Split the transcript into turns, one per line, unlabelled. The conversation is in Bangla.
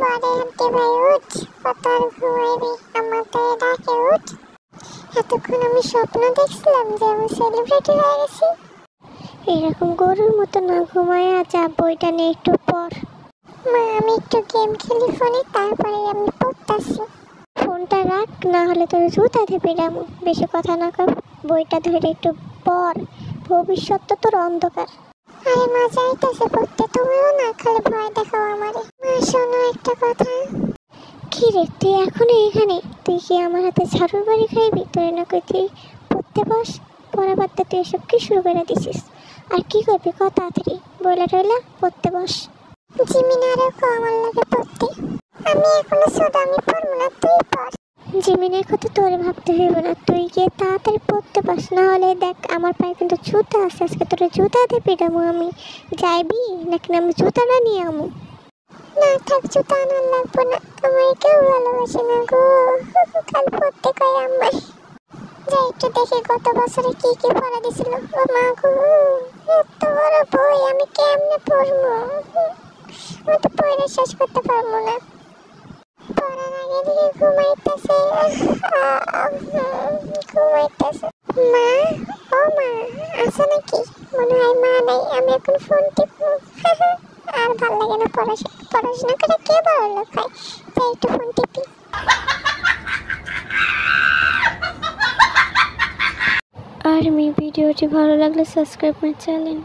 বলে আন্টি ভাই উঠ, কত আর ঘুমাইবি, আমার তো ডাকে উঠ। এতক্ষণ আমি স্বপ্ন দেখছিলাম যে আমি সেলিব্রিটি হয়ে গেছি। এরকম গরুর মতো না ঘুমায় যা, বইটা নিয়ে একটু পর। মা আমি একটু গেম খেলি ফোনে, তারপরে আমি পড়তাছি। ফোনটা রাখ, না হলে তোর জুতা দেবে রামু। বেশি কথা না কর, বইটা ধরে একটু পড়, ভবিষ্যৎ তো তোর অন্ধকার। আরে মা যাইতেছে পড়তে, তুমিও না খালি ভয় দেখাও আমারে। মা শোনো একটা কথা। কি রে তুই এখনো এখানে? তুই কি আমার হাতে ঝাড়ুর বাড়ি খাইবি? তোর না কই তুই পড়তে বস, পড়া বাদ তুই এসব কি শুরু করে দিছিস? আর কি করবি কত তাড়াতাড়ি, বইলা টইলা পড়তে বস। জিমিন আরও আমার লাগে পড়তে। আমি এখনো ছোট, আমি পড়বো না, তুই পড়। জিমিনের কথা তোরে ভাবতে হইব না, তুই গিয়ে তাড়াতাড়ি পড়তে পাস, না হলে দেখ আমার পায়ে কিন্তু জুতা আছে, আজকে তোরে জুতা দিয়ে পিটাবো আমি। যাইবি নাকি আমি জুতাটা নিয়ে আমু? না থাক, জুতা আনার লাগবো না, আমার কেউ ভালোবাসে না গো, কাল পড়তে কয় আমায়। যাই একটু দেখি গত বছরে কি কি পড়া দিছিল। ও মা গো, এত বড় বই আমি কেমনে পড়বো? আমি তো পড়ে শেষ করতে পারবো না। পড়ার আগে দিকে ঘুমাইতেছে, ঘুমাইতেছে। মা, ও মা, আছে নাকি? মনে হয় মা নাই, আমি এখন ফোন টিপবো। আর ভাল লাগে না পড়াশোনা করে, কে বড় লোক হয়? তাই একটু ফোন টিপি। আর ভিডিওটি ভালো লাগলে সাবস্ক্রাইব মাই চ্যানেল।